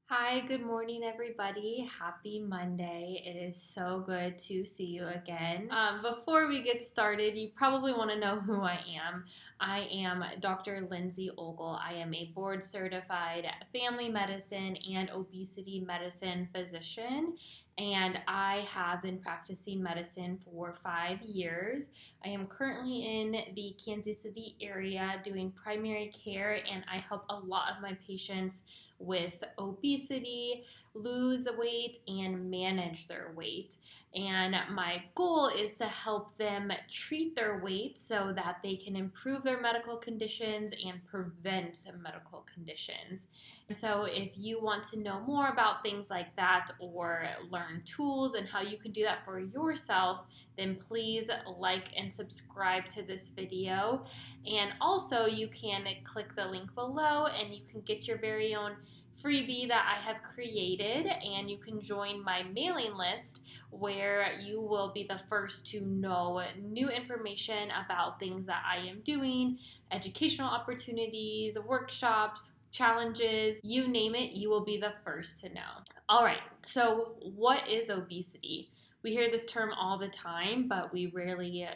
Hi, good morning, everybody. Happy Monday. It is so good to see you again. Before we get started, you probably want to know who I am. I am Dr. Lindsay Ogle. I am a board certified family medicine and obesity medicine physician, and I have been practicing medicine for 5 years. I am currently in the Kansas City area doing primary care, and I help a lot of my patients with obesity, lose weight, and manage their weight. And my goal is to help them treat their weight so that they can improve their medical conditions and prevent medical conditions. And so, if you want to know more about things like that or learn tools and how you can do that for yourself, then please like and subscribe to this video. And also, you can click the link below and you can get your very own freebie that I have created, and you can join my mailing list where you will be the first to know new information about things that I am doing, educational opportunities, workshops, challenges, you name it, you will be the first to know. All right, so what is obesity? We hear this term all the time, but we rarely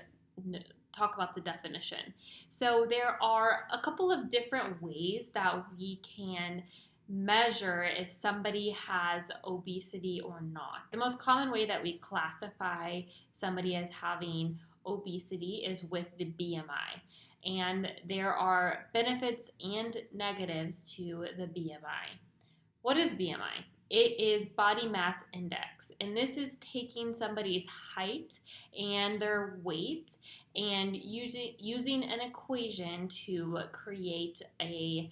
talk about the definition. So there are a couple of different ways that we can measure if somebody has obesity or not. The most common way that we classify somebody as having obesity is with the BMI. And there are benefits and negatives to the BMI. What is BMI? It is body mass index, and this is taking somebody's height and their weight and using an equation to create a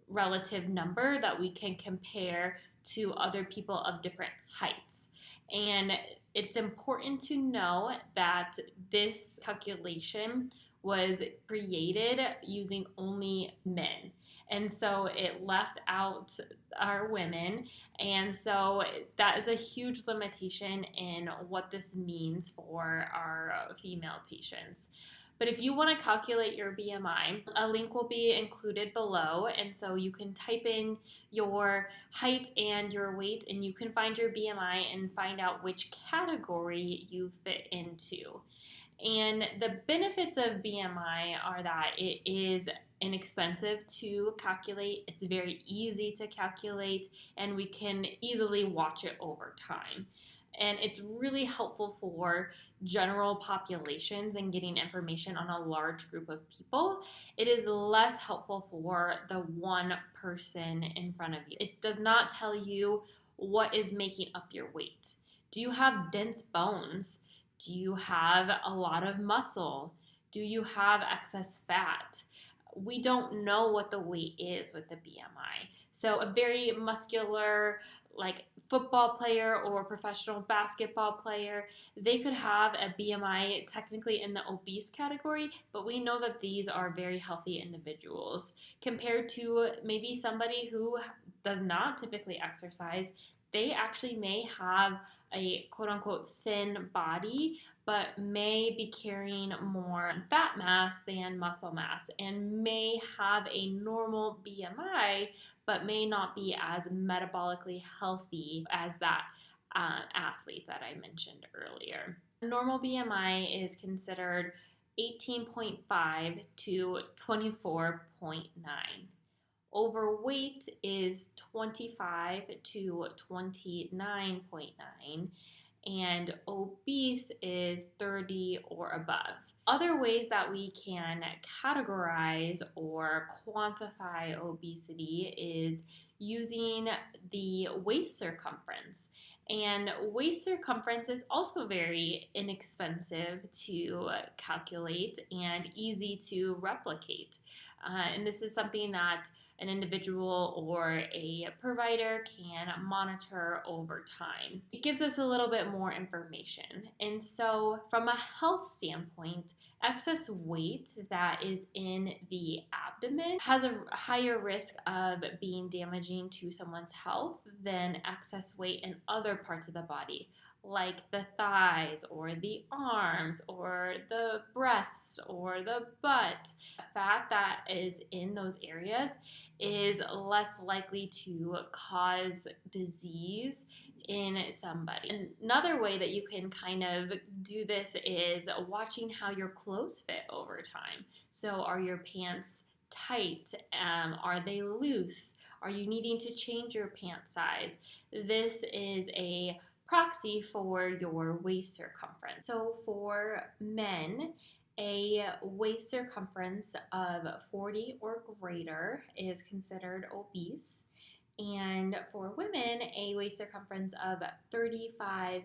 relative number that we can compare to other people of different heights. And it's important to know that this calculation was created using only men. And so it left out our women. And so that is a huge limitation in what this means for our female patients. But if you want to calculate your BMI, a link will be included below. And so you can type in your height and your weight, and you can find your BMI and find out which category you fit into. And the benefits of BMI are that it is inexpensive to calculate, it's very easy to calculate, and we can easily watch it over time. And it's really helpful for general populations and getting information on a large group of people. It is less helpful for the one person in front of you. It does not tell you what is making up your weight. Do you have dense bones? Do you have a lot of muscle? Do you have excess fat? We don't know what the weight is with the BMI. So a very muscular, like football player or professional basketball player, they could have a BMI technically in the obese category, but we know that these are very healthy individuals compared to maybe somebody who does not typically exercise. They actually may have a quote unquote thin body, but may be carrying more fat mass than muscle mass and may have a normal BMI, but may not be as metabolically healthy as that athlete that I mentioned earlier. Normal BMI is considered 18.5 to 24.9. Overweight is 25 to 29.9, and obese is 30 or above. Other ways that we can categorize or quantify obesity is using the waist circumference. And waist circumference is also very inexpensive to calculate and easy to replicate. And this is something that an individual or a provider can monitor over time. It gives us a little bit more information. And so from a health standpoint, excess weight that is in the abdomen has a higher risk of being damaging to someone's health than excess weight in other parts of the body, like the thighs or the arms or the breasts or the butt. Fat that is in those areas is less likely to cause disease in somebody. Another way that you can kind of do this is watching how your clothes fit over time. So are your pants tight? Are they loose? Are you needing to change your pant size? This is a proxy for your waist circumference. So for men, a waist circumference of 40 or greater is considered obese. And for women, a waist circumference of 35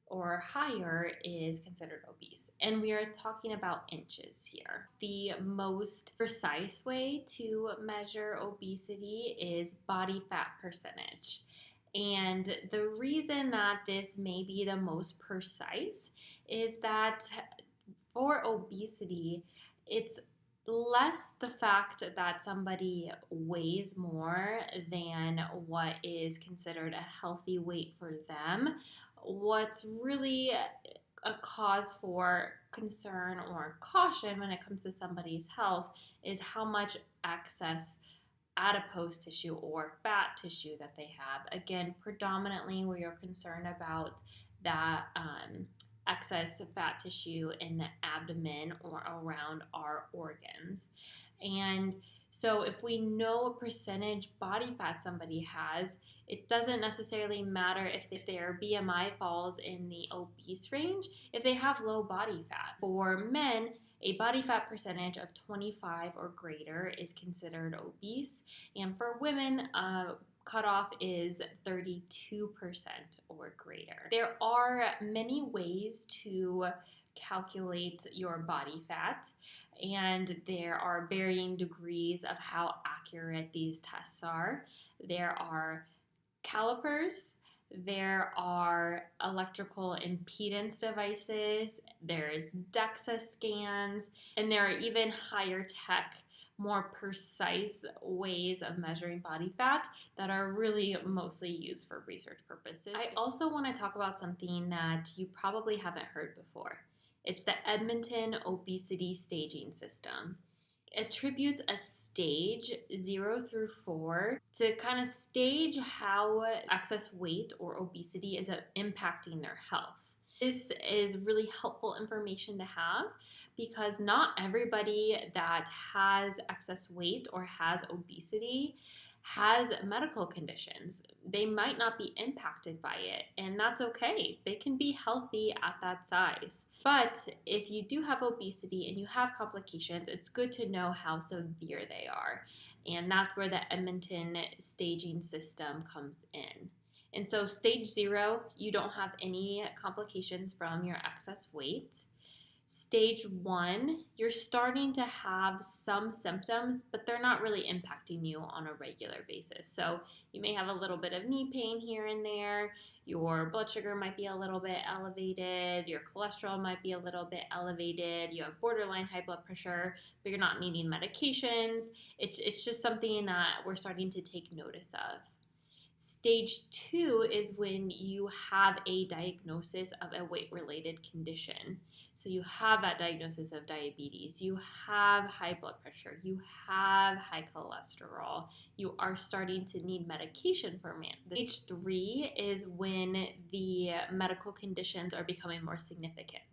or higher is considered obese. And we are talking about inches here. The most precise way to measure obesity is body fat percentage. And the reason that this may be the most precise is that for obesity, it's less the fact that somebody weighs more than what is considered a healthy weight for them. What's really a cause for concern or caution when it comes to somebody's health is how much excess adipose tissue or fat tissue that they have. Again, predominantly we are concerned about that excess fat tissue in the abdomen or around our organs. And so if we know a percentage body fat somebody has, it doesn't necessarily matter if their BMI falls in the obese range if they have low body fat. For men, a body fat percentage of 25 or greater is considered obese, and for women, cutoff is 32% or greater. There are many ways to calculate your body fat, and there are varying degrees of how accurate these tests are. There are calipers, there are electrical impedance devices, there's DEXA scans, and there are even higher tech, more precise ways of measuring body fat that are really mostly used for research purposes. I also want to talk about something that you probably haven't heard before. It's the Edmonton Obesity Staging System. It attributes a stage 0 through 4 to kind of stage how excess weight or obesity is impacting their health. This is really helpful information to have because not everybody that has excess weight or has obesity has medical conditions. They might not be impacted by it, and that's okay. They can be healthy at that size. But if you do have obesity and you have complications, it's good to know how severe they are. And that's where the Edmonton staging system comes in. And so stage 0, you don't have any complications from your excess weight. Stage 1, you're starting to have some symptoms, but they're not really impacting you on a regular basis. So you may have a little bit of knee pain here and there, your blood sugar might be a little bit elevated, your cholesterol might be a little bit elevated, you have borderline high blood pressure, but you're not needing medications. It's just something that we're starting to take notice of. Stage 2 is when you have a diagnosis of a weight-related condition. So you have that diagnosis of diabetes, you have high blood pressure, you have high cholesterol, you are starting to need medication for management. Stage 3 is when the medical conditions are becoming more significant.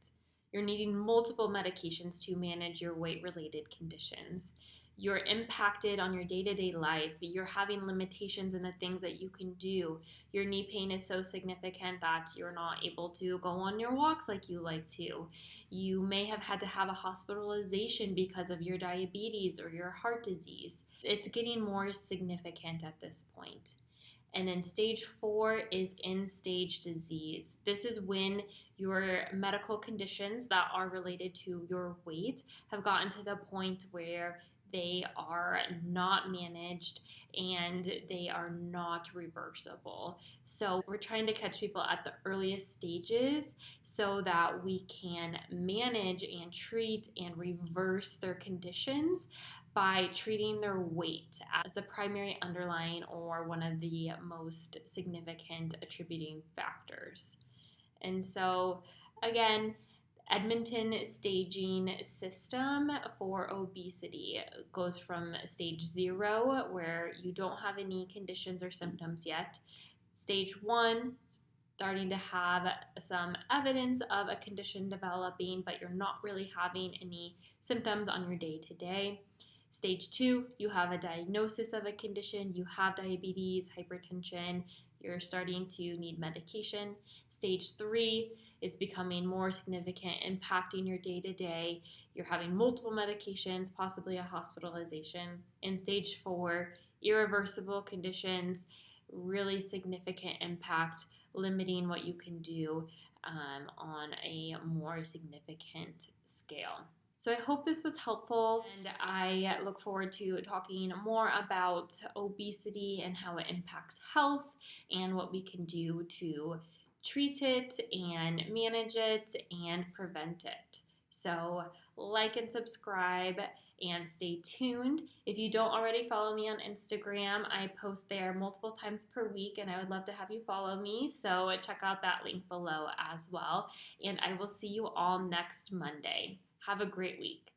You're needing multiple medications to manage your weight-related conditions. You're impacted on your day-to-day life. You're having limitations in the things that you can do. Your knee pain is so significant that you're not able to go on your walks like you like to. You may have had to have a hospitalization because of your diabetes or your heart disease. It's getting more significant at this point. And then stage 4 is end-stage disease. This is when your medical conditions that are related to your weight have gotten to the point where they are not managed and they are not reversible. So we're trying to catch people at the earliest stages so that we can manage and treat and reverse their conditions by treating their weight as the primary underlying or one of the most significant attributing factors. And so again, Edmonton staging system for obesity goes from stage 0, where you don't have any conditions or symptoms yet, stage 1, starting to have some evidence of a condition developing, but you're not really having any symptoms on your day-to-day. Stage 2, you have a diagnosis of a condition, you have diabetes, hypertension, you're starting to need medication. Stage 3, it's becoming more significant, impacting your day-to-day. You're having multiple medications, possibly a hospitalization. In stage 4, irreversible conditions, really significant impact, limiting what you can do on a more significant scale. So I hope this was helpful, and I look forward to talking more about obesity and how it impacts health and what we can do to treat it and manage it and prevent it. So like and subscribe and stay tuned. If you don't already follow me on Instagram, I post there multiple times per week, and I would love to have you follow me. So check out that link below as well. And I will see you all next Monday. Have a great week.